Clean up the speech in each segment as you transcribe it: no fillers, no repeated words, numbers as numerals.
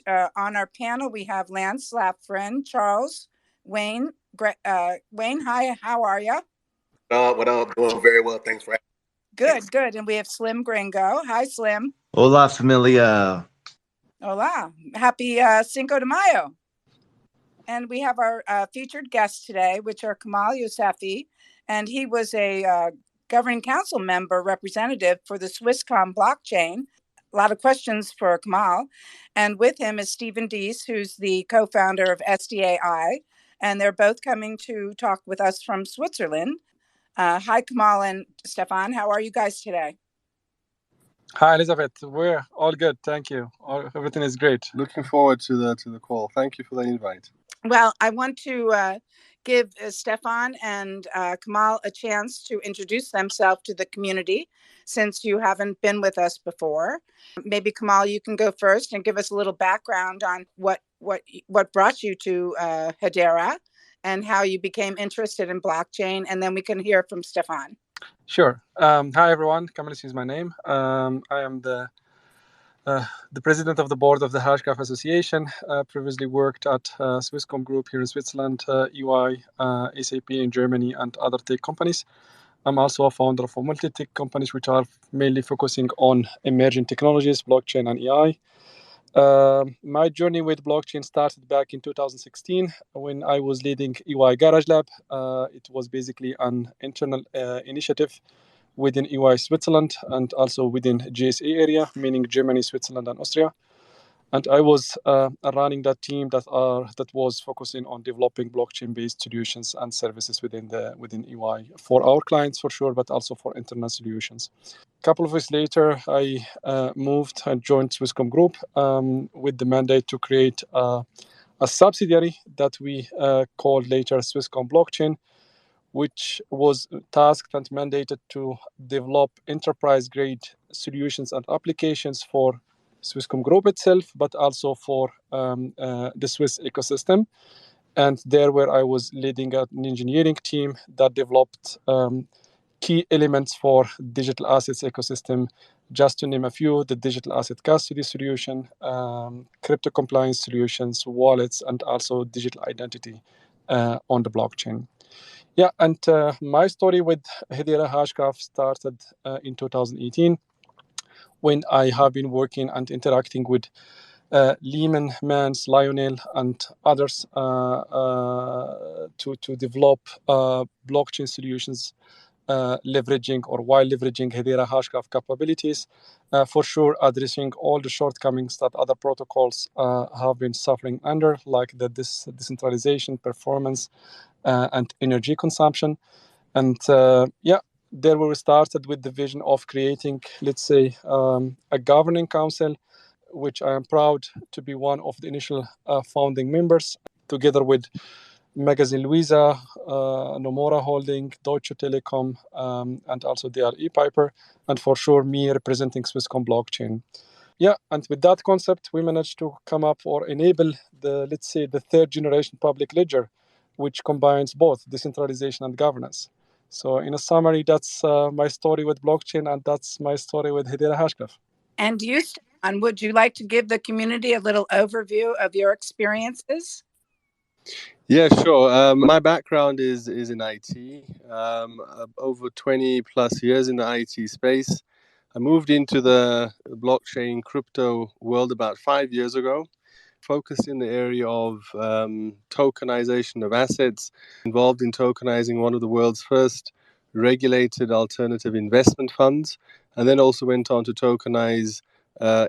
on our panel, we have Lance, Laughridge, Charles, Wayne. Wayne, hi, how are you? What up? Doing very well. Thanks for asking. Good. And we have Slim Gringo. Hi, Slim. Hola, familia. Hola. Happy Cinco de Mayo. And we have our featured guests today, which are Kamal Youseffi, and he was a governing council member representative for the Swisscom blockchain. A lot of questions for Kamal. And with him is Stefan Deiss, who's the co-founder of SDAI. And they're both coming to talk with us from Switzerland. Hi, Kamal and Stefan. How are you guys today? Hi, Elizabeth. We're all good. Thank you. Everything is great. Looking forward to the call. Thank you for the invite. Well, I want to give Stefan and Kamal a chance to introduce themselves to the community, since you haven't been with us before. Maybe Kamal, you can go first and give us a little background on what brought you to Hedera and how you became interested in blockchain, and then we can hear from Stefan. Sure. Hi, everyone. Kamal is my name. I am the president of the board of the Hashgraph Association. Previously worked at Swisscom Group here in Switzerland, EY, SAP in Germany, and other tech companies. I'm also a founder of multi-tech companies, which are mainly focusing on emerging technologies, blockchain and AI. My journey with blockchain started back in 2016 when I was leading EY Garage Lab. It was basically an internal initiative within EY Switzerland and also within GSA area, meaning Germany, Switzerland, and Austria. And I was running that team that was focusing on developing blockchain-based solutions and services within EY for our clients for sure, but also for internal solutions. A couple of weeks later, I moved and joined Swisscom Group with the mandate to create a subsidiary that we called later Swisscom Blockchain, which was tasked and mandated to develop enterprise-grade solutions and applications for Swisscom Group itself, but also for the Swiss ecosystem. And there where I was leading an engineering team that developed key elements for digital assets ecosystem. Just to name a few, the digital asset custody solution, crypto compliance solutions, wallets, and also digital identity on the blockchain. Yeah, and my story with Hedera Hashgraph started in 2018 when I have been working and interacting with Lehman, Mans, Lionel, and others to develop blockchain solutions while leveraging Hedera Hashgraph capabilities, for sure addressing all the shortcomings that other protocols have been suffering under, like the decentralization, performance, and energy consumption. And there we started with the vision of creating, let's say, a governing council, which I am proud to be one of the initial founding members, together with Magazine Luiza, Nomura Holding, Deutsche Telekom, and also DRE Piper, and for sure me representing Swisscom Blockchain. Yeah, and with that concept, we managed to come up or enable the third generation public ledger, which combines both decentralization and governance. So in a summary, that's my story with blockchain, and that's my story with Hedera Hashgraph. And you, Stefan, would you like to give the community a little overview of your experiences? Yeah, sure. My background is in IT. Over 20 plus years in the IT space. I moved into the blockchain crypto world about 5 years ago, focused in the area of tokenization of assets, involved in tokenizing one of the world's first regulated alternative investment funds, and then also went on to tokenize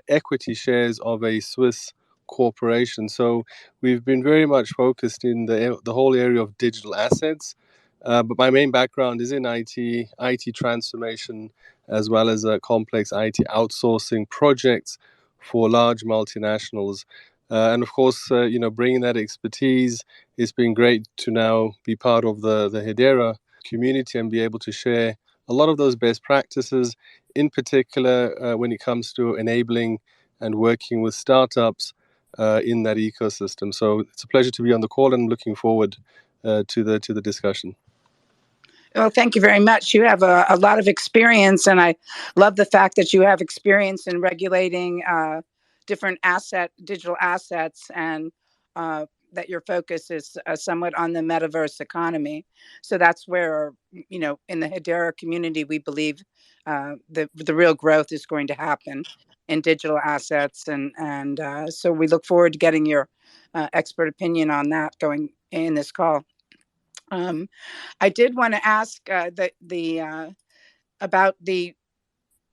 equity shares of a Swiss corporation. So we've been very much focused in the whole area of digital assets. But my main background is in IT transformation, as well as complex IT outsourcing projects for large multinationals. And of course, bringing that expertise, it's been great to now be part of the Hedera community and be able to share a lot of those best practices, in particular when it comes to enabling and working with startups in that ecosystem. So it's a pleasure to be on the call and looking forward to the discussion. Well, thank you very much. You have a lot of experience, and I love the fact that you have experience in regulating different digital assets, and that your focus is somewhat on the metaverse economy. So that's where, in the Hedera community, we believe the real growth is going to happen in digital assets. And so we look forward to getting your expert opinion on that going in this call. I did want to ask about the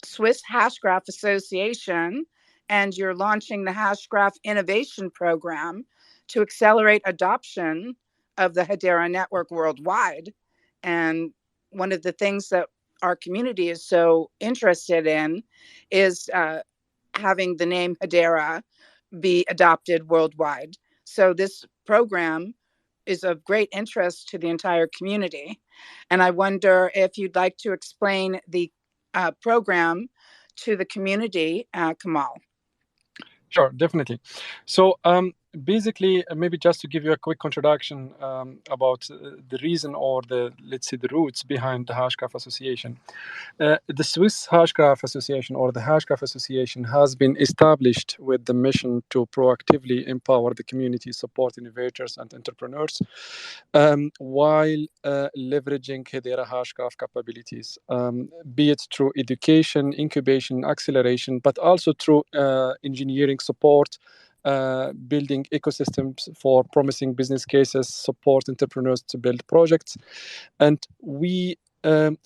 Swiss Hashgraph Association, and you're launching the Hashgraph Innovation Program to accelerate adoption of the Hedera network worldwide. And one of the things that our community is so interested in is having the name Hedera be adopted worldwide. So this program is of great interest to the entire community. And I wonder if you'd like to explain the program to the community, Kamal. Sure, definitely. So basically, maybe just to give you a quick introduction about the reason, or let's say the roots behind the Hashgraph Association. The Swiss Hashgraph Association, or the Hashgraph Association, has been established with the mission to proactively empower the community, support innovators and entrepreneurs, while leveraging Hedera Hashgraph capabilities, be it through education, incubation, acceleration, but also through engineering support, building ecosystems for promising business cases, support entrepreneurs to build projects. And we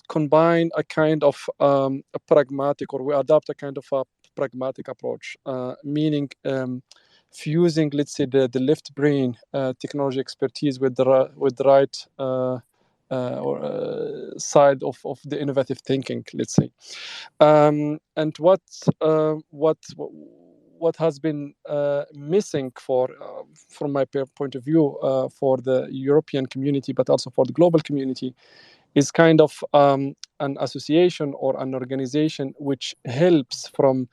combine a kind of a pragmatic, or we adopt a kind of a pragmatic approach, meaning fusing, let's say, the left brain technology expertise with the right side of the innovative thinking, let's say. And what has been missing from my point of view, for the European community, but also for the global community, is kind of an association or an organization which helps from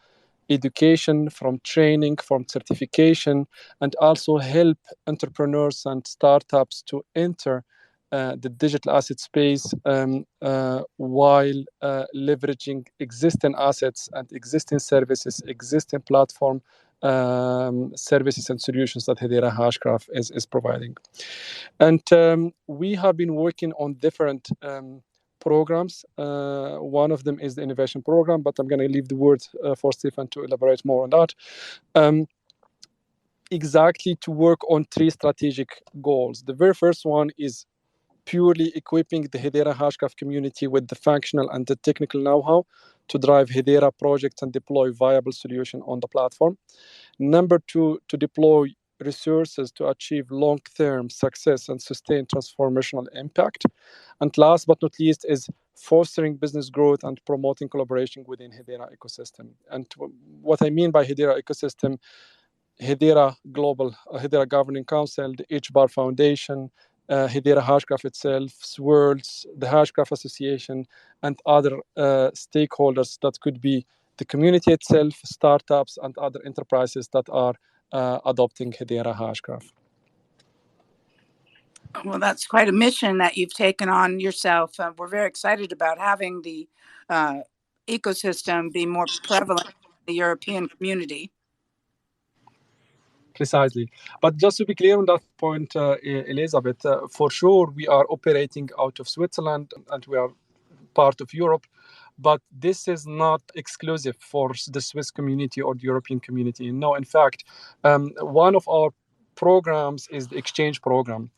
education, from training, from certification, and also help entrepreneurs and startups to enter the digital asset space while leveraging existing assets and existing services, existing platform services and solutions that Hedera Hashgraph is providing. And we have been working on different programs. One of them is the innovation program, but I'm going to leave the word for Stefan to elaborate more on that. Exactly, to work on 3 strategic goals. The very first one is purely equipping the Hedera Hashgraph community with the functional and the technical know-how to drive Hedera projects and deploy viable solution on the platform. Number 2, to deploy resources to achieve long-term success and sustain transformational impact. And last but not least is fostering business growth and promoting collaboration within Hedera ecosystem. And what I mean by Hedera ecosystem, Hedera Global, Hedera Governing Council, the HBAR Foundation, Hedera Hashgraph itself, Swirls, the Hashgraph Association, and other stakeholders that could be the community itself, startups, and other enterprises that are adopting Hedera Hashgraph. Well, that's quite a mission that you've taken on yourself. We're very excited about having the ecosystem be more prevalent in the European community. Precisely. But just to be clear on that point, Elizabeth, for sure we are operating out of Switzerland and we are part of Europe, but this is not exclusive for the Swiss community or the European community. No, in fact, one of our programs is the exchange program.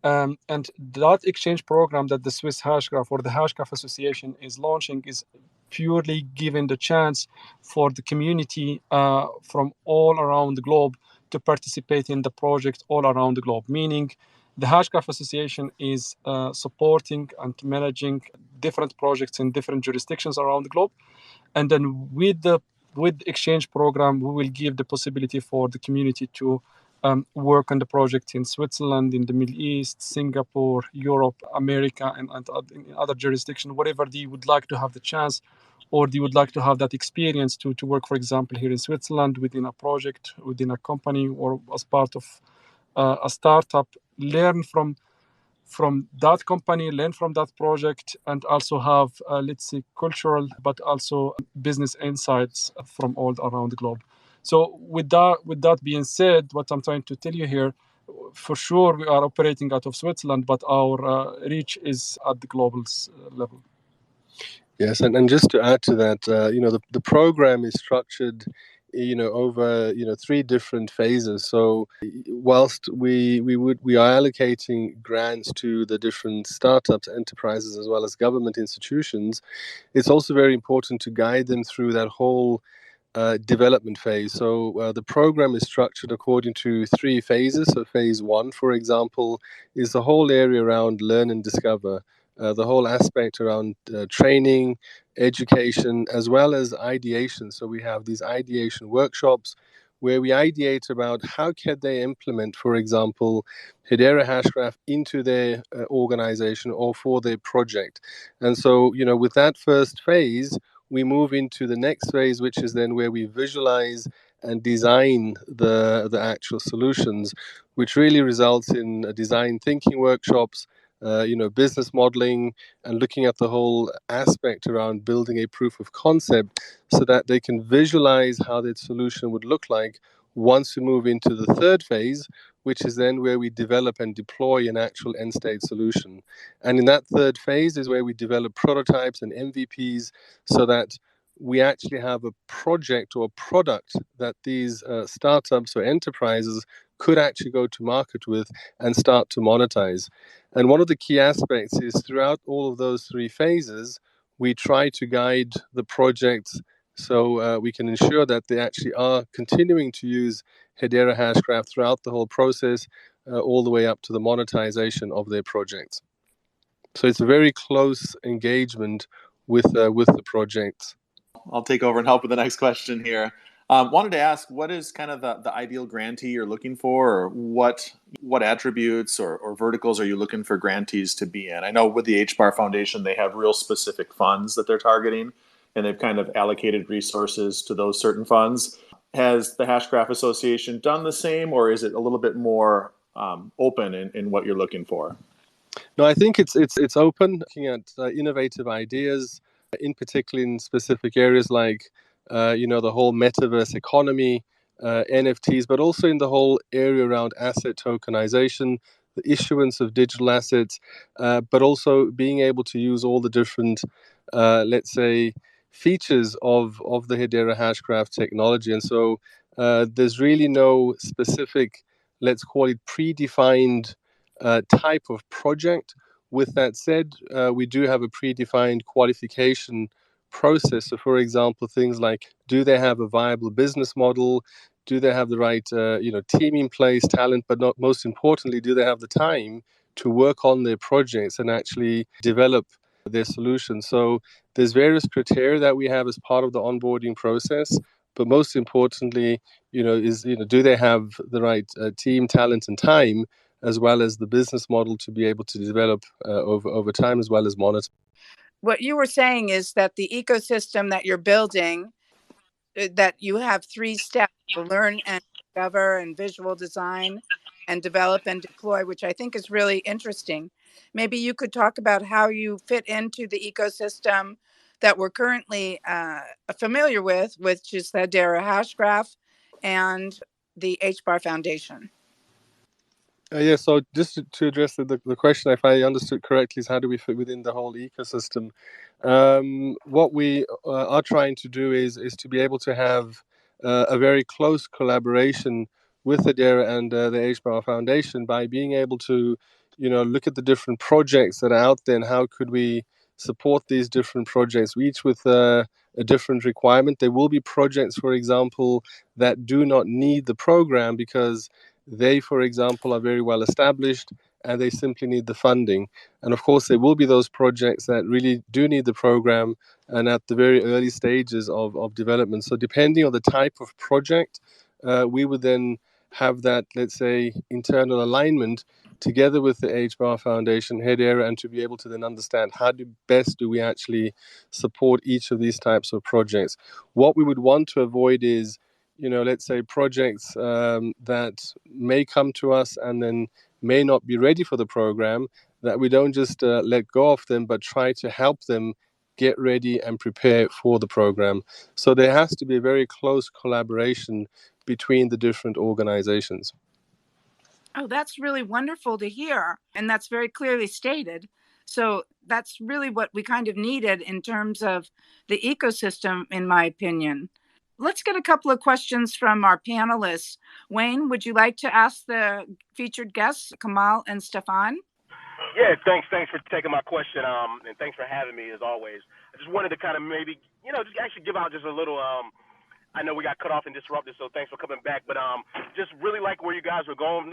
And that exchange program that the Swiss Hashgraph or the Hashgraph Association is launching is purely given the chance for the community from all around the globe to participate in the project all around the globe, meaning the Hashgraph Association is supporting and managing different projects in different jurisdictions around the globe. And then with the exchange program, we will give the possibility for the community to work on the project in Switzerland, in the Middle East, Singapore, Europe, America, and in other jurisdictions, whatever they would like to have the chance, or they would like to have that experience to work, for example, here in Switzerland within a project, within a company, or as part of a startup, learn from that company, learn from that project, and also have, let's say, cultural, but also business insights from all around the globe. So with that being said, what I'm trying to tell you here, for sure we are operating out of Switzerland, but our reach is at the global level. Yes, and just to add to that, the program is structured, over 3 different phases. So whilst we are allocating grants to the different startups, enterprises, as well as government institutions, it's also very important to guide them through that whole development phase. So the program is structured according to 3 phases. So phase 1, for example, is the whole area around learn and discover, the whole aspect around training, education, as well as ideation. So we have these ideation workshops where we ideate about how can they implement, for example, Hedera Hashgraph into their organization or for their project. And so, with that first phase, we move into the next phase, which is then where we visualize and design the actual solutions, which really results in design thinking workshops, business modeling, and looking at the whole aspect around building a proof of concept so that they can visualize how that solution would look like once we move into the third phase, which is then where we develop and deploy an actual end state solution. And in that third phase is where we develop prototypes and MVPs so that we actually have a project or a product that these startups or enterprises could actually go to market with and start to monetize. And one of the key aspects is throughout all of those 3 phases, we try to guide the projects so we can ensure that they actually are continuing to use Hedera Hashgraph throughout the whole process, all the way up to the monetization of their projects. So it's a very close engagement with the projects. I'll take over and help with the next question here. Wanted to ask, what is kind of the ideal grantee you're looking for, or what attributes or verticals are you looking for grantees to be in? I know with the HBAR Foundation, they have real specific funds that they're targeting, and they've kind of allocated resources to those certain funds. Has the Hashgraph Association done the same, or is it a little bit more open in what you're looking for? No, I think it's open, looking at innovative ideas, in particular in specific areas like the whole metaverse economy, NFTs, but also in the whole area around asset tokenization, the issuance of digital assets, but also being able to use all the different, let's say, features of the Hedera Hashgraph technology. And so there's really no specific, let's call it, predefined type of project. With that said, we do have a predefined qualification process. So, for example, things like, do they have a viable business model? Do they have the right, team in place, talent, but not most importantly, do they have the time to work on their projects and actually develop their solutions? So, there's various criteria that we have as part of the onboarding process. But most importantly, do they have the right team, talent, and time, as well as the business model to be able to develop over time, as well as monitor. What you were saying is that the ecosystem that you're building, that you have 3 steps: learn and discover, and visual design, and develop and deploy, which I think is really interesting. Maybe you could talk about how you fit into the ecosystem that we're currently familiar with, which is the Hedera Hashgraph and the HBAR Foundation. So just to address the question, if I understood correctly, is how do we fit within the whole ecosystem? What we are trying to do is to be able to have a very close collaboration with Hedera and the HBAR Foundation by being able to, look at the different projects that are out there and how could we support these different projects, each with a different requirement. There will be projects, for example, that do not need the program because they, for example, are very well established and they simply need the funding. And of course, there will be those projects that really do need the program and at the very early stages of development. So depending on the type of project, we would then have that, let's say, internal alignment together with the HBAR Foundation, Hedera, and to be able to then understand how best do we actually support each of these types of projects. What we would want to avoid is, let's say projects that may come to us and then may not be ready for the program, that we don't just let go of them, but try to help them get ready and prepare for the program. So there has to be a very close collaboration between the different organizations. Oh, that's really wonderful to hear. And that's very clearly stated. So that's really what we kind of needed in terms of the ecosystem, in my opinion. Let's get a couple of questions from our panelists. Wayne, would you like to ask the featured guests, Kamal and Stefan? Yeah, thanks for taking my question, and thanks for having me as always. I just wanted to kind of maybe, just actually give out just a little, I know we got cut off and disrupted, so thanks for coming back, but just really like where you guys were going,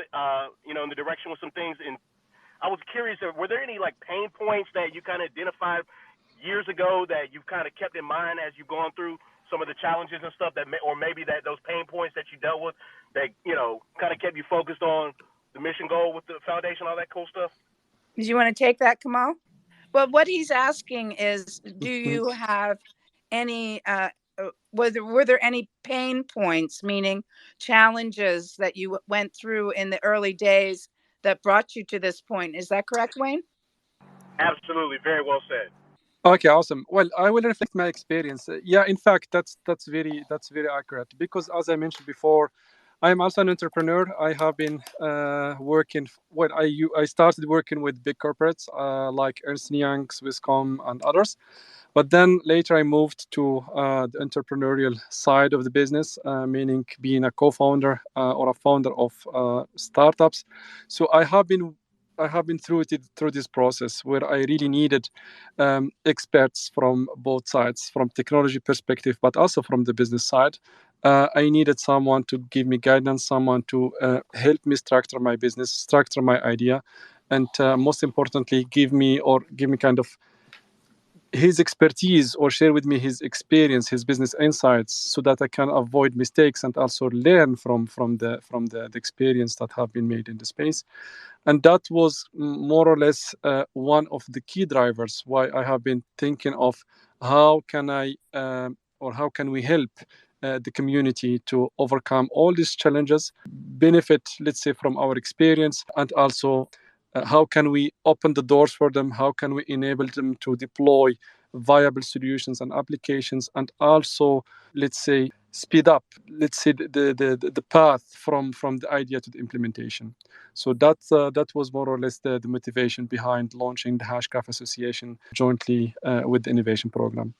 in the direction with some things, and I was curious, were there any like pain points that you kind of identified years ago that you've kind of kept in mind as you've gone through some of the challenges and stuff or maybe that those pain points that you dealt with that, kind of kept you focused on the mission goal with the foundation, all that cool stuff? Do you want to take that, Kamal? Well, what he's asking is, do you have any, were there any pain points, meaning challenges that you went through in the early days that brought you to this point? Is that correct, Wayne? Absolutely. Very well said. Okay, awesome. Well, I will reflect my experience. Yeah, in fact, that's very accurate, because as I mentioned before, I am also an entrepreneur. I have been working. I started working with big corporates like Ernst & Young, Swisscom, and others. But then later I moved to the entrepreneurial side of the business, meaning being a co-founder or a founder of startups. So I have been through this process where I really needed experts from both sides, from technology perspective, but also from the business side. I needed someone to give me guidance, someone to help me structure my business, structure my idea, and most importantly, give me kind of his expertise or share with me his experience, his business insights, so that I can avoid mistakes and also learn from the experience that have been made in the space. And that was more or less one of the key drivers why I have been thinking of how can we help the community to overcome all these challenges, benefit, let's say, from our experience, and also how can we open the doors for them? How can we enable them to deploy viable solutions and applications, and also, let's say, speed up, let's say, the path from the idea to the implementation. So that was more or less the motivation behind launching the Hashgraph Association jointly with the Innovation Program.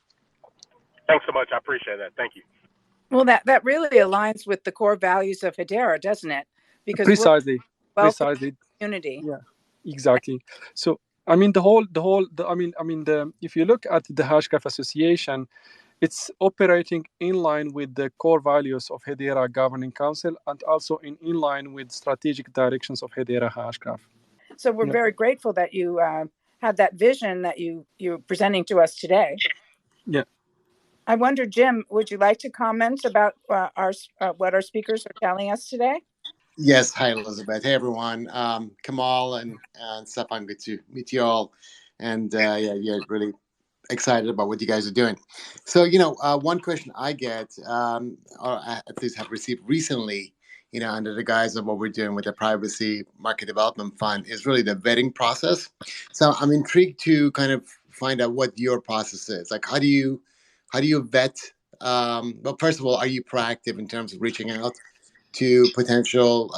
Thanks so much. I appreciate that. Thank you. Well, that really aligns with the core values of Hedera, doesn't it? Because precisely. Community. Yeah, exactly. So I mean, if you look at the Hashgraph Association, it's operating in line with the core values of Hedera Governing Council and also in line with strategic directions of Hedera Hashgraph. So we're very grateful that you had that vision that you're presenting to us today. Yeah. I wonder, Jim, would you like to comment about what our speakers are telling us today? Yes. Hi, Elizabeth. Hey, everyone. Kamal and Stefan, good to meet you all. And yeah, really excited about what you guys are doing. So, one question I get, or at least have received recently, under the guise of what we're doing with the Privacy Market Development Fund, is really the vetting process. So I'm intrigued to kind of find out what your process is. Like, how do you vet? Well, first of all, are you proactive in terms of reaching out to potential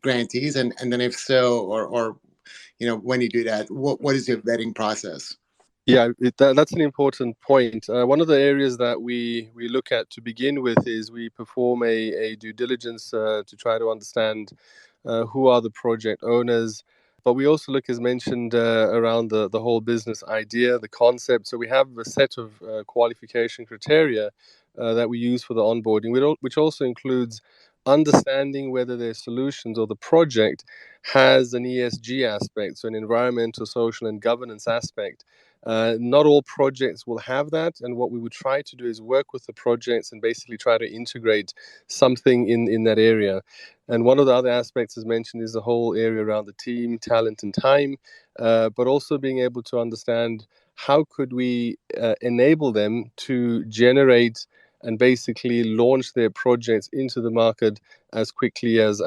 grantees, and then if so, or when you do that, what is your vetting process? Yeah, that's an important point. One of the areas that we look at to begin with is we perform a due diligence to try to understand who are the project owners. But we also look, as mentioned, around the whole business idea, the concept. So we have a set of qualification criteria that we use for the onboarding, which also includes understanding whether their solutions or the project has an ESG aspect, so an environmental, social, and governance aspect. Not all projects will have that, and what we would try to do is work with the projects and basically try to integrate something in that area. And one of the other aspects, as mentioned, is the whole area around the team, talent, and time, but also being able to understand how could we enable them to generate and basically launch their projects into the market as quickly as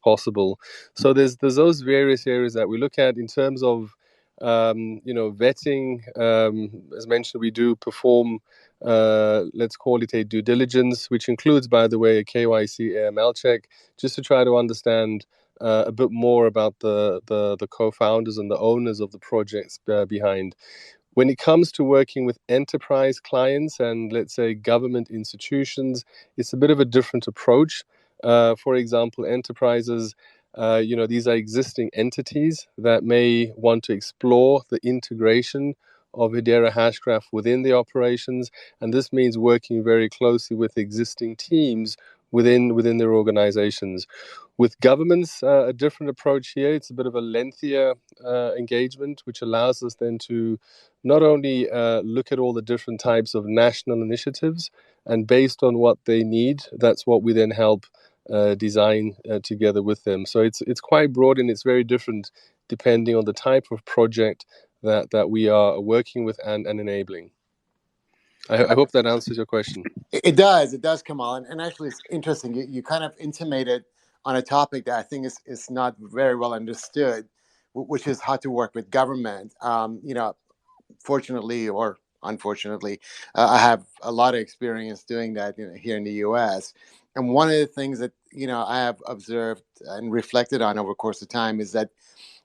possible. So there's those various areas that we look at in terms of vetting. As mentioned, we do perform, let's call it a due diligence, which includes, by the way, a KYC AML check, just to try to understand a bit more about the co-founders and the owners of the projects behind. When it comes to working with enterprise clients and, let's say, government institutions, it's a bit of a different approach. For example, enterprises, these are existing entities that may want to explore the integration of Hedera Hashgraph within the operations, and this means working very closely with existing teams within their organizations. With governments, a different approach here. It's a bit of a lengthier engagement, which allows us then to not only look at all the different types of national initiatives, and based on what they need, that's what we then help design together with them. So it's quite broad, and it's very different depending on the type of project that we are working with and enabling. I hope that answers your question. It does, Kamal. And actually, it's interesting. You kind of intimated on a topic that I think is not very well understood, which is how to work with government. Fortunately or unfortunately, I have a lot of experience doing that here in the U.S. And one of the things that I have observed and reflected on over the course of time is that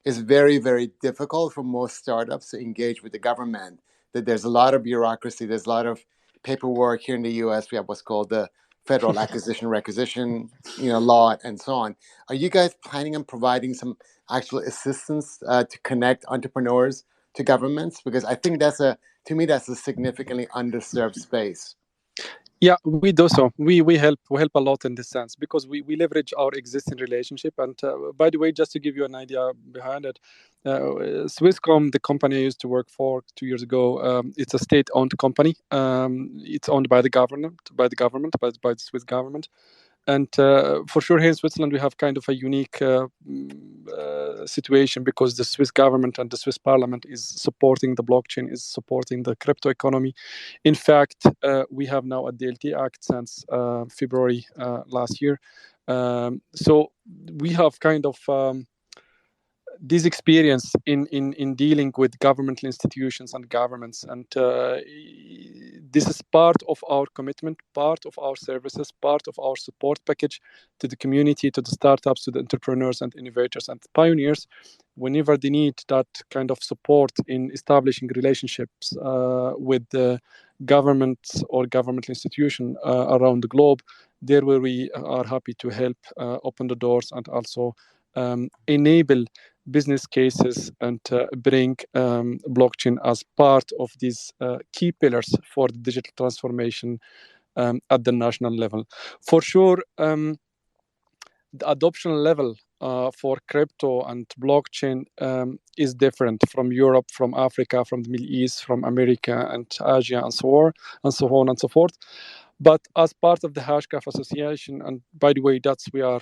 it's very, very difficult for most startups to engage with the government. That there's a lot of bureaucracy, there's a lot of paperwork. Here in the U.S., we have what's called the Federal Acquisition Requisition, law, and so on. Are you guys planning on providing some actual assistance to connect entrepreneurs to governments? Because I think that's a significantly underserved space. Yeah, we do so. We help a lot in this sense because we leverage our existing relationship. And by the way, just to give you an idea behind it, Swisscom, the company I used to work for 2 years ago, it's a state-owned company. It's owned by the government, by the Swiss government. And for sure, here in Switzerland, we have kind of a unique situation because the Swiss government and the Swiss parliament is supporting the blockchain, is supporting the crypto economy. In fact, we have now a DLT Act since February last year. So we have kind of this experience in dealing with governmental institutions and governments, and this is part of our commitment, part of our services, part of our support package to the community, to the startups, to the entrepreneurs and innovators and pioneers. Whenever they need that kind of support in establishing relationships with the governments or governmental institution around the globe, there where we are happy to help open the doors and also enable business cases and bring blockchain as part of these key pillars for the digital transformation at the national level. For sure, the adoption level for crypto and blockchain is different from Europe, from Africa, from the Middle East, from America and Asia, and so on and so forth. But as part of the Hashgraph Association, and by the way, we are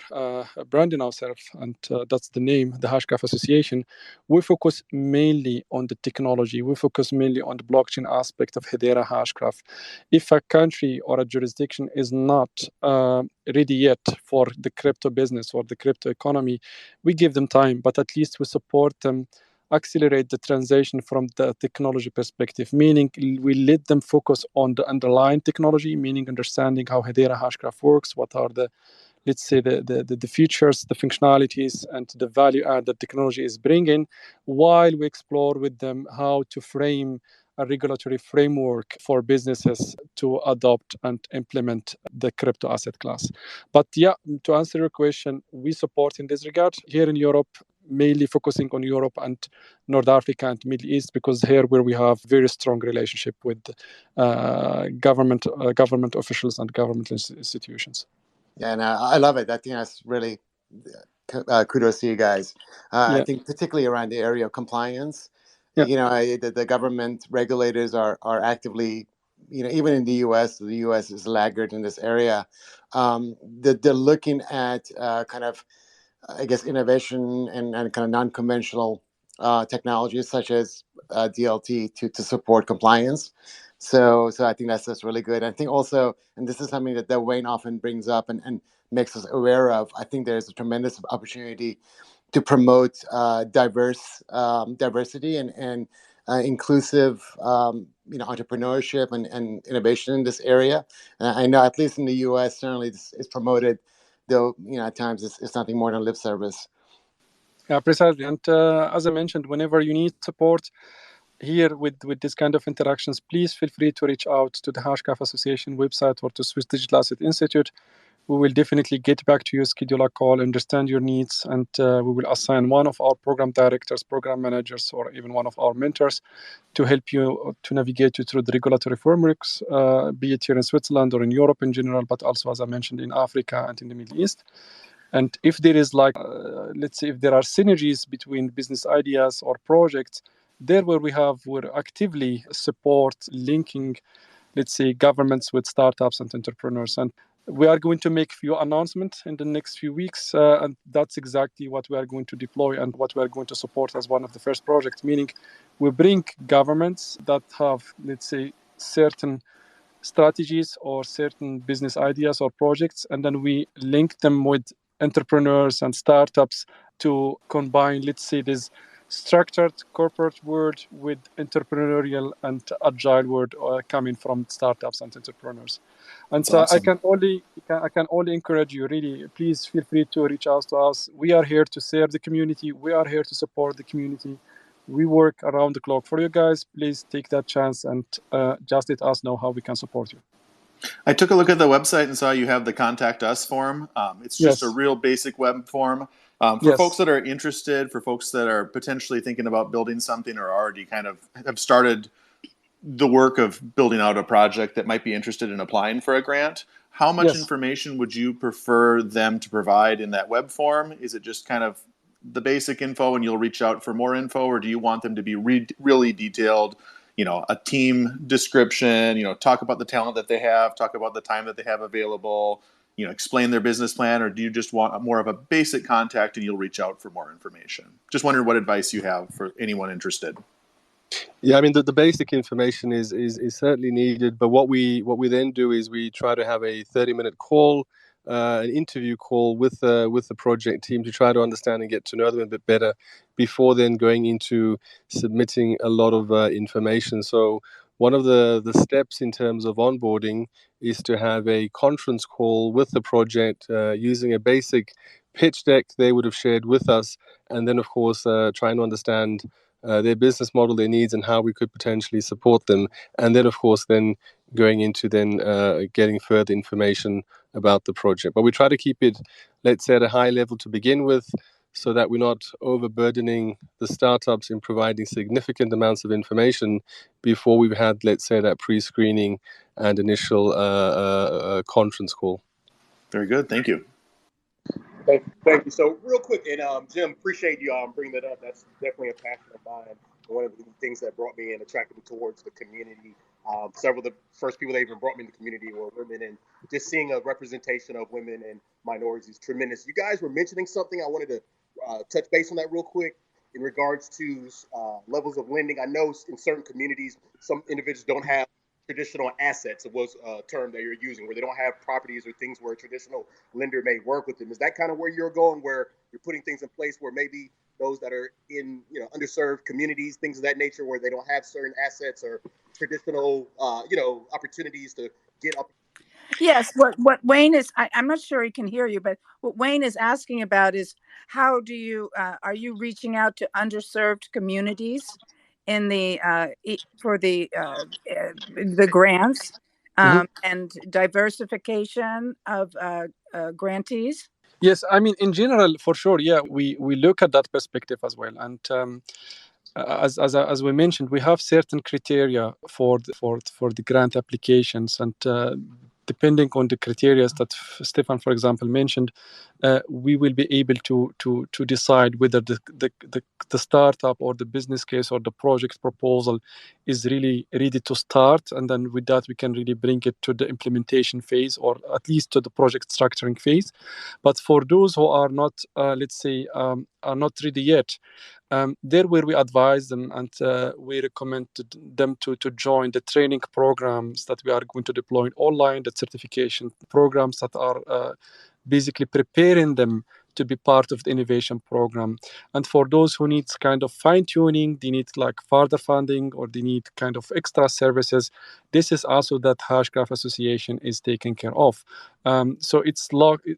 branding ourselves, and that's the name, the Hashgraph Association, we focus mainly on the technology. We focus mainly on the blockchain aspect of Hedera Hashgraph. If a country or a jurisdiction is not ready yet for the crypto business or the crypto economy, we give them time, but at least we support them, accelerate the transition from the technology perspective, meaning we let them focus on the underlying technology, meaning understanding how Hedera Hashgraph works, what are the, let's say, the features, the functionalities, and the value add that technology is bringing, while we explore with them how to frame a regulatory framework for businesses to adopt and implement the crypto asset class. But yeah, to answer your question, we support in this regard here in Europe, mainly focusing on Europe and North Africa and Middle East, because here where we have very strong relationship with government officials and government institutions. Yeah, and I love it. I think that's really kudos to you guys. I think particularly around the area of compliance, the government regulators are actively, even in the U.S. The U.S. is laggard in this area. They're looking at kind of, I guess, innovation and kind of non-conventional technologies such as DLT to support compliance. So I think that's really good. I think also, and this is something that Wayne often brings up and makes us aware of, I think there's a tremendous opportunity to promote diversity and inclusive entrepreneurship and innovation in this area. I know at least in the U.S. certainly it's promoted, though at times it's nothing more than lip service. Yeah, precisely. And as I mentioned, whenever you need support here with this kind of interactions, please feel free to reach out to the Hashgraph Association website or to Swiss Digital Asset Institute. We will definitely get back to you, schedule a call, understand your needs, and we will assign one of our program directors, program managers, or even one of our mentors to help you to navigate you through the regulatory frameworks, be it here in Switzerland or in Europe in general, but also, as I mentioned, in Africa and in the Middle East. And if there is let's say if there are synergies between business ideas or projects, there where we're actively support linking, let's say, governments with startups and entrepreneurs. And we are going to make a few announcements in the next few weeks, and that's exactly what we are going to deploy and what we are going to support as one of the first projects, meaning we bring governments that have, let's say, certain strategies or certain business ideas or projects, and then we link them with entrepreneurs and startups to combine, let's say, this structured corporate world with entrepreneurial and agile world coming from startups and entrepreneurs. And so awesome. I can only encourage you, really, please feel free to reach out to us. We are here to serve the community. We are here to support the community. We work around the clock for you guys. Please take that chance and just let us know how we can support you. I took a look at the website and saw you have the Contact Us form. It's just a real basic web form. For folks that are interested, for folks that are potentially thinking about building something or already kind of have started the work of building out a project that might be interested in applying for a grant, how much information would you prefer them to provide in that web form? Is it just kind of the basic info and you'll reach out for more info, or do you want them to be really detailed, a team description, talk about the talent that they have, talk about the time that they have available, explain their business plan, or do you just want more of a basic contact and you'll reach out for more information? Just wondering what advice you have for anyone interested. Yeah, I mean, the basic information is certainly needed, but what we then do is we try to have a 30-minute call, an interview call with the project team to try to understand and get to know them a bit better before then going into submitting a lot of information. So one of the steps in terms of onboarding is to have a conference call with the project using a basic pitch deck they would have shared with us, and then, of course, trying to understand their business model, their needs, and how we could potentially support them. And then, of course, then going into getting further information about the project. But we try to keep it, let's say, at a high level to begin with, so that we're not overburdening the startups in providing significant amounts of information before we've had, let's say, that pre-screening and initial conference call. Very good. Thank you. Thank you. So real quick, and Jim, appreciate you bringing that up. That's definitely a passion of mine. One of the things that brought me and attracted me towards the community. Several of the first people that even brought me in the community were women, and just seeing a representation of women and minorities is tremendous. You guys were mentioning something. I wanted to touch base on that real quick in regards to levels of lending. I know in certain communities, some individuals don't have traditional assets, was a term that you're using, where they don't have properties or things where a traditional lender may work with them. Is that kind of where you're going, where you're putting things in place where maybe those that are in underserved communities, things of that nature, where they don't have certain assets or traditional opportunities to get up? Yes, what Wayne is, I'm not sure he can hear you, but what Wayne is asking about is how do you are you reaching out to underserved communities in the for the grants and diversification of grantees? Yes, I mean, in general, for sure, yeah, we look at that perspective as well. And as we mentioned, we have certain criteria for the grant applications, and depending on the criteria that Stefan, for example, mentioned, we will be able to decide whether the startup or the business case or the project proposal is really ready to start, and then with that we can really bring it to the implementation phase, or at least to the project structuring phase. But for those who are not, let's say, are not ready yet, there where we advise them and we recommend them to join the training programs that we are going to deploy online, the certification programs that are basically preparing them to be part of the innovation program. And for those who need kind of fine-tuning, they need like further funding, or they need kind of extra services, this is also that Hashgraph Association is taking care of. So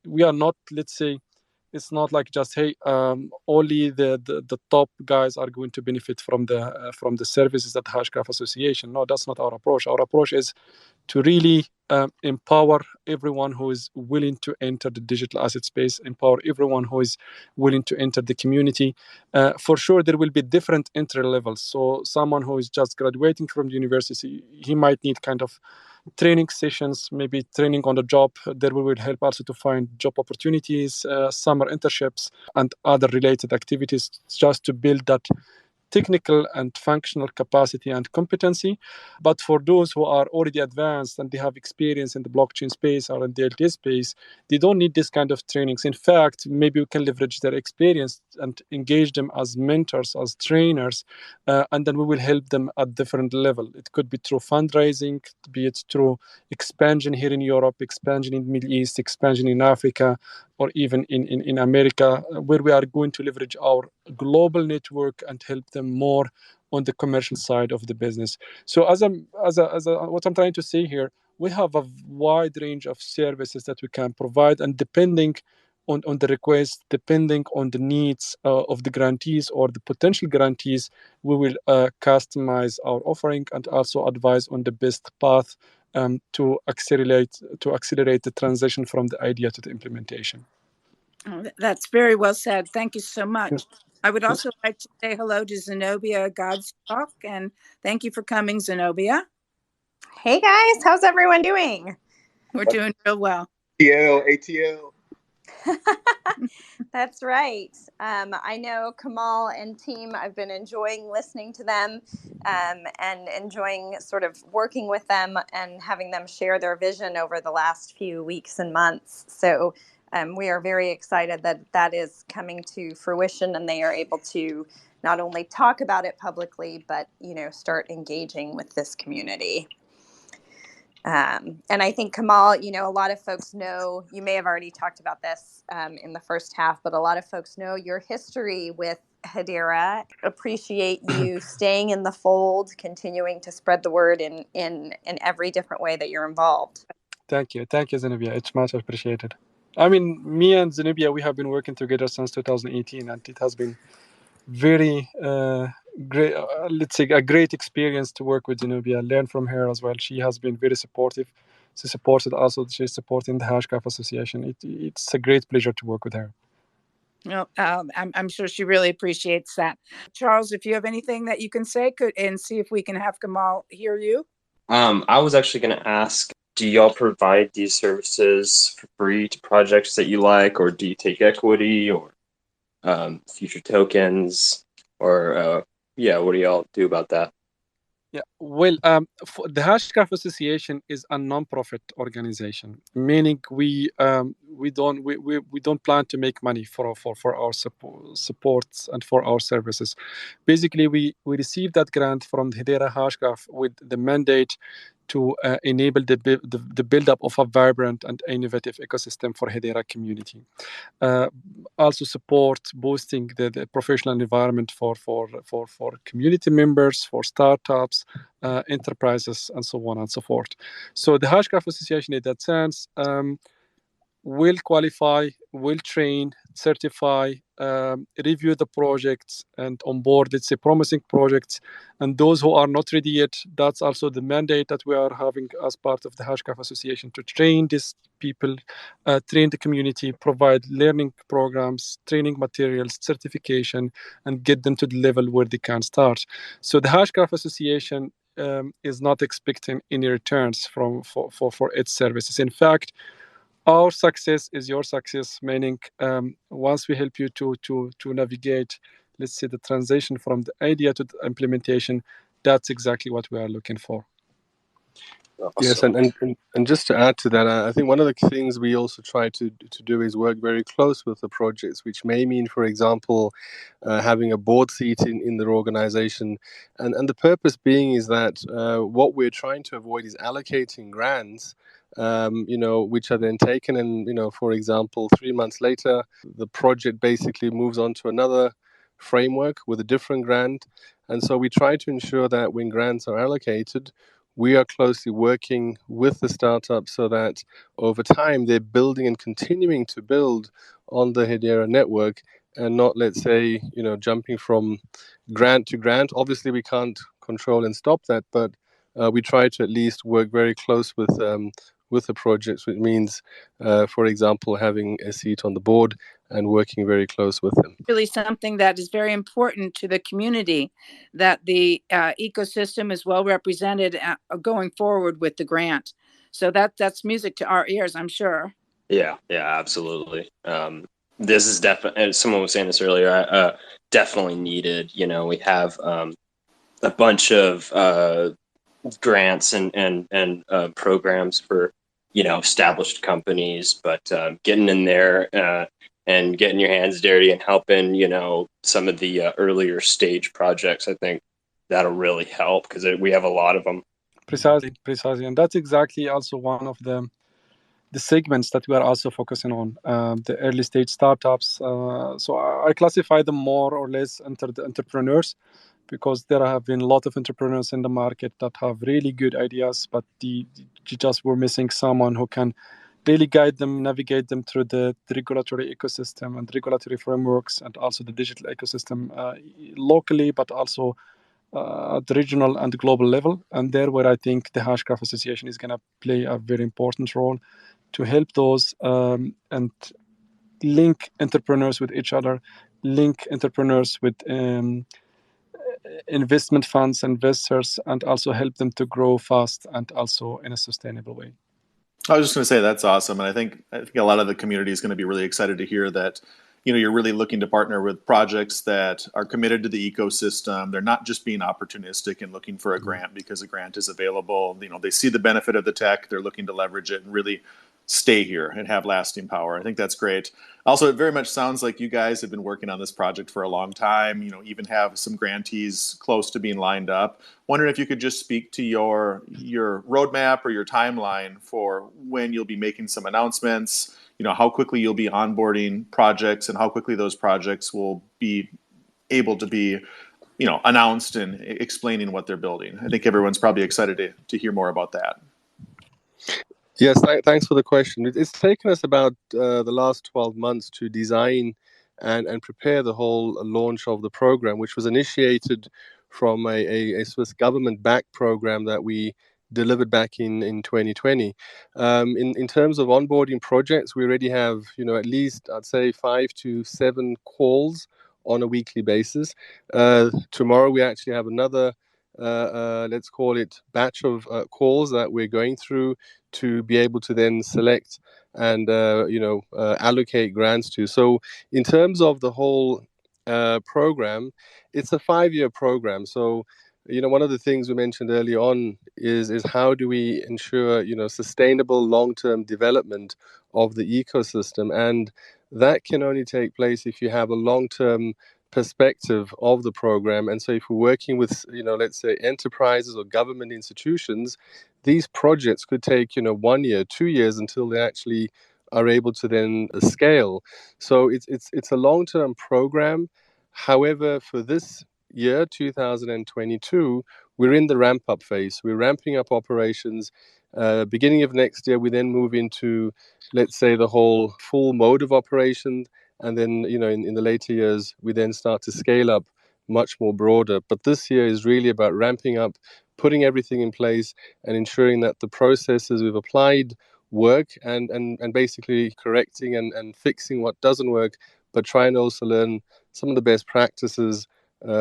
we are not, let's say, it's not like just, hey, only the top guys are going to benefit from the services at Hashgraph Association. No, that's not our approach. Our approach is to really empower everyone who is willing to enter the digital asset space, empower everyone who is willing to enter the community. For sure, there will be different entry levels. So someone who is just graduating from the university, he might need kind of training sessions, maybe training on the job. There we will help also to find job opportunities, summer internships, and other related activities, just to build that technical and functional capacity and competency. But for those who are already advanced and they have experience in the blockchain space or in the LT space, they don't need this kind of trainings. In fact, maybe we can leverage their experience and engage them as mentors, as trainers, and then we will help them at different level. It could be through fundraising, be it through expansion here in Europe, expansion in the Middle East, expansion in Africa, or even in America, where we are going to leverage our global network and help them more on the commercial side of the business. So what I'm trying to say here, we have a wide range of services that we can provide, and depending on the request, depending on the needs of the grantees or the potential grantees, we will customize our offering and also advise on the best path to accelerate the transition from the idea to the implementation. Oh, that's very well said. Thank you so much. Yes. I would also like to say hello to Zenobia Godschalk, and thank you for coming, Zenobia. Hey guys, how's everyone doing? We're doing real well. ATL. That's right. I know Kamal and team, I've been enjoying listening to them and enjoying sort of working with them and having them share their vision over the last few weeks and months. So we are very excited that that is coming to fruition and they are able to not only talk about it publicly, but, start engaging with this community. And I think, Kamal, a lot of folks know, you may have already talked about this in the first half, but a lot of folks know your history with Hedera. Appreciate you staying in the fold, continuing to spread the word in every different way that you're involved. Thank you, Zenobia. It's much appreciated. I mean, me and Zenobia, we have been working together since 2018, and it has been very great, let's say a great experience to work with Zenobia, learn from her as well. She has been very supportive. She's supporting the Hashgraph Association. It's a great pleasure to work with her. Well, I'm sure she really appreciates that. Charles, if you have anything that you can say, and see if we can have Kamal hear you. I was actually going to ask, do y'all provide these services for free to projects that you like, or do you take equity or future tokens, or what do y'all do about that? Yeah, well, the Hashgraph Association is a non-profit organization, meaning we don't plan to make money for our supports and for our services. Basically, we received that grant from the Hedera Hashgraph with the mandate to enable the build-up of a vibrant and innovative ecosystem for Hedera community. Also support boosting the professional environment for community members, for startups, enterprises, and so on and so forth. So the Hashgraph Association, in that sense, will qualify, will train, certify, review the projects, and onboard, let's say, promising projects. And those who are not ready yet, that's also the mandate that we are having as part of the Hashgraph Association, to train these people, train the community, provide learning programs, training materials, certification, and get them to the level where they can start. So the Hashgraph Association is not expecting any returns for its services. In fact, our success is your success, meaning once we help you to navigate, let's say, the transition from the idea to the implementation, that's exactly what we are looking for. Yes, and just to add to that, I think one of the things we also try to do is work very close with the projects, which may mean, for example, having a board seat in their organization. And the purpose being is that what we're trying to avoid is allocating grants which are then taken. And, for example, 3 months later, the project basically moves on to another framework with a different grant. And so we try to ensure that when grants are allocated, we are closely working with the startup so that over time they're building and continuing to build on the Hedera network and not, let's say, jumping from grant to grant. Obviously, we can't control and stop that, but we try to at least work very close with the projects, which means, for example, having a seat on the board and working very close with them. Really something that is very important to the community, that the ecosystem is well represented going forward with the grant. So that's music to our ears, I'm sure. Yeah, absolutely. This is definitely, someone was saying this earlier, definitely needed. We have a bunch of grants and programs for established companies, but getting in there and getting your hands dirty and helping some of the earlier stage projects, I think that'll really help because we have a lot of them. Precisely, and that's exactly also one of the segments that we are also focusing on, the early stage startups. So I classify them more or less under the entrepreneurs, because there have been a lot of entrepreneurs in the market that have really good ideas, but you just were missing someone who can really guide them, navigate them through the regulatory ecosystem and regulatory frameworks, and also the digital ecosystem locally, but also at the regional and global level. And there where I think the Hashgraph Association is going to play a very important role to help those and link entrepreneurs with each other, link entrepreneurs with investment funds, investors, and also help them to grow fast and also in a sustainable way. I was just going to say that's awesome, and I think a lot of the community is going to be really excited to hear that you're really looking to partner with projects that are committed to the ecosystem. They're not just being opportunistic and looking for a grant because a grant is available. They see the benefit of the tech. They're looking to leverage it and really stay here and have lasting power. I think that's great. Also, it very much sounds like you guys have been working on this project for a long time, even have some grantees close to being lined up. Wondering if you could just speak to your roadmap or your timeline for when you'll be making some announcements, how quickly you'll be onboarding projects and how quickly those projects will be able to be announced and explaining what they're building. I think everyone's probably excited to hear more about that. Yes, thanks for the question. It's taken us about the last 12 months to design and prepare the whole launch of the program, which was initiated from a Swiss government-backed program that we delivered back in 2020. In terms of onboarding projects, we already have at least, I'd say, 5 to 7 calls on a weekly basis. Tomorrow we actually have another let's call it batch of calls that we're going through to be able to then select and allocate grants to. So in terms of the whole program, it's a 5-year program. So one of the things we mentioned early on is how do we ensure sustainable long-term development of the ecosystem, and that can only take place if you have a long-term perspective of the program. And so if we're working with let's say enterprises or government institutions, these projects could take 1 year, 2 years until they actually are able to then scale. So it's a long-term program. However, for this year 2022, we're in the ramp-up phase. We're ramping up operations. Beginning of next year, we then move into, let's say, the whole full mode of operation. And then, in the later years, we then start to scale up much more broader. But this year is really about ramping up, putting everything in place, and ensuring that the processes we've applied work, and basically correcting and fixing what doesn't work, but trying to also learn some of the best practices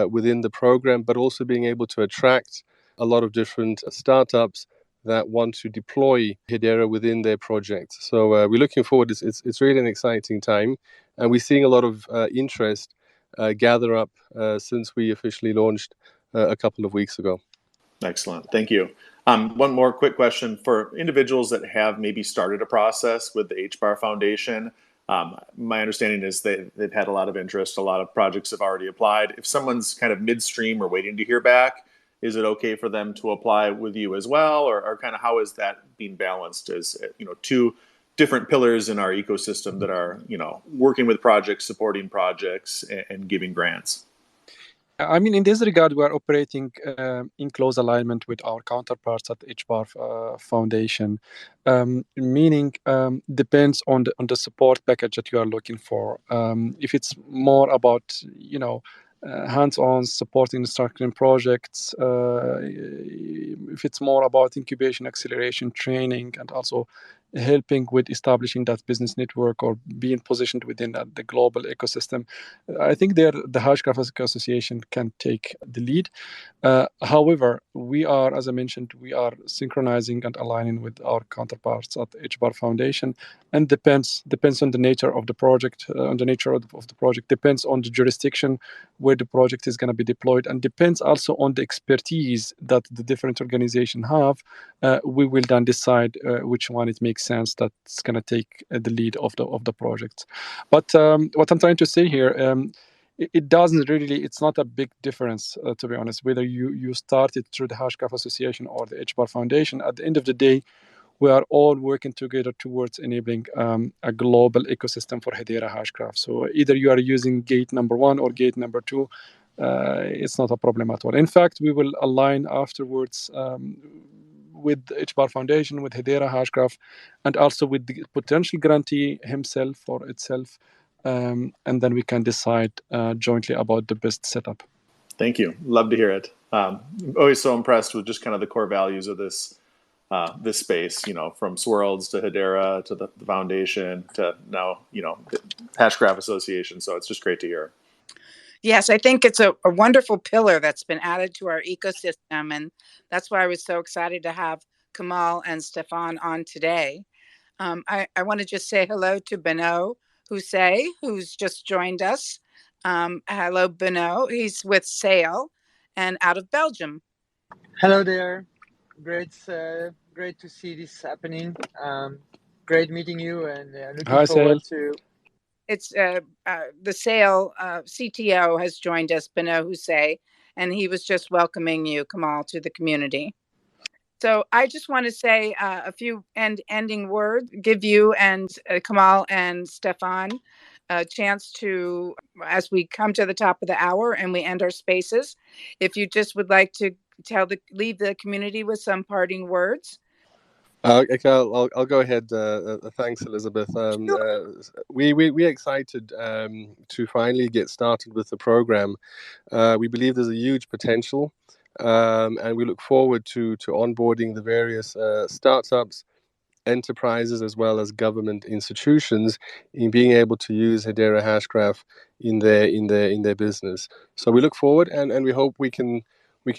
within the program, but also being able to attract a lot of different startups that want to deploy Hedera within their project. So we're looking forward. It's really an exciting time. And we're seeing a lot of interest gather up since we officially launched a couple of weeks ago. Excellent. Thank you. One more quick question for individuals that have maybe started a process with the HBAR Foundation. My understanding is they've had a lot of interest. A lot of projects have already applied. If someone's kind of midstream or waiting to hear back, is it okay for them to apply with you as well, or kind of how is that being balanced as two different pillars in our ecosystem that are working with projects, supporting projects, and giving grants? I mean, in this regard, we are operating in close alignment with our counterparts at HBAR Foundation, meaning depends on the support package that you are looking for. If it's more about, hands-on supporting structuring projects, if it's more about incubation, acceleration, training, and also helping with establishing that business network or being positioned within the global ecosystem, I think the Hashgraph Association can take the lead. However, we are, as I mentioned, we are synchronizing and aligning with our counterparts at HBAR Foundation, and depends on the nature of the project, depends on the jurisdiction where the project is going to be deployed, and depends also on the expertise that the different organizations have. We will then decide which one it makes sense that's going to take the lead of the project. But what I'm trying to say here, it doesn't really, it's not a big difference, to be honest, whether you started through the Hashgraph Association or the HBAR Foundation. At the end of the day, we are all working together towards enabling a global ecosystem for Hedera Hashgraph. So either you are using gate number 1 or gate number 2, it's not a problem at all. In fact, we will align afterwards with HBAR Foundation, with Hedera Hashgraph, and also with the potential grantee himself or itself, and then we can decide jointly about the best setup. Thank you. Love to hear it. Always so impressed with just kind of the core values of this space, from Swirlds to Hedera to the foundation to now, the Hashgraph Association. So it's just great to hear. Yes, I think it's a wonderful pillar that's been added to our ecosystem. And that's why I was so excited to have Kamal and Stefan on today. I want to just say hello to Benoit Hoosay, who's just joined us. Hello, Benoit. He's with Sayl and out of Belgium. Hello there. Great to see this happening. Great meeting you, and looking forward to. It's the Sayl CTO has joined us, Benoit Hoosay, and he was just welcoming you, Kamal, to the community. So I just want to say a few ending words, give you and Kamal and Stefan a chance to, as we come to the top of the hour and we end our spaces, if you just would like to leave the community with some parting words. Okay, I'll go ahead. Thanks, Elizabeth. We're excited to finally get started with the program. We believe there's a huge potential, and we look forward to onboarding the various startups, enterprises, as well as government institutions in being able to use Hedera Hashgraph in their business. So we look forward, and we hope we can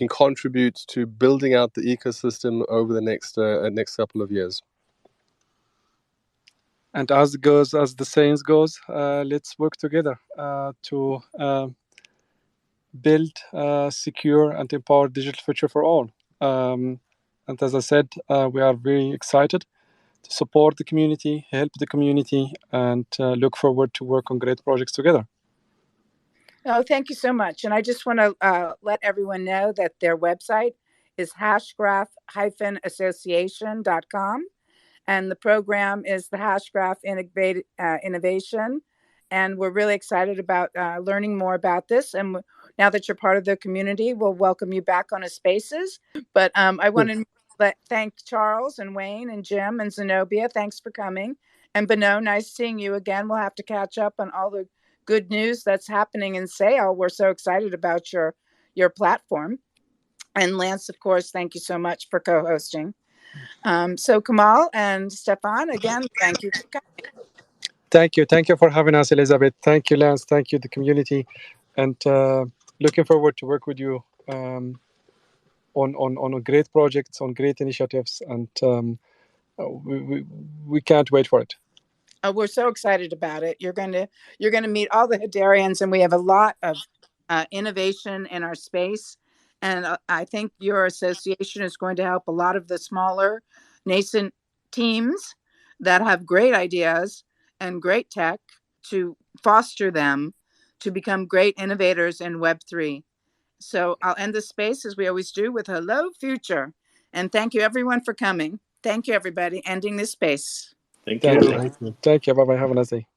contribute to building out the ecosystem over the next couple of years. And as the saying goes, let's work together to build, secure, and empower digital future for all. And as I said, we are very excited to support the community, help the community, and look forward to work on great projects together. Oh, thank you so much. And I just want to let everyone know that their website is hashgraph-association.com. And the program is the Hashgraph Innovation. And we're really excited about learning more about this. And now that you're part of the community, we'll welcome you back on a Spaces. But I want to thank Charles and Wayne and Jim and Zenobia. Thanks for coming. And Benoit, nice seeing you again. We'll have to catch up on all the good news that's happening in Sayl. We're so excited about your platform. And Lance, of course, thank you so much for co-hosting. So Kamal and Stefan, again, thank you for coming. Thank you for having us, Elizabeth. Thank you, Lance. Thank you, the community, and looking forward to work with you on great projects, on great initiatives, and we can't wait for it. We're so excited about it. You're going to meet all the Hederians, and we have a lot of innovation in our space. And I think your association is going to help a lot of the smaller, nascent teams that have great ideas and great tech to foster them to become great innovators in Web3. So I'll end the space as we always do with HelloFuture. And thank you everyone for coming. Thank you, everybody. Ending this space. Thank Thank you. you. Thank you. Bye-bye. Have a nice day.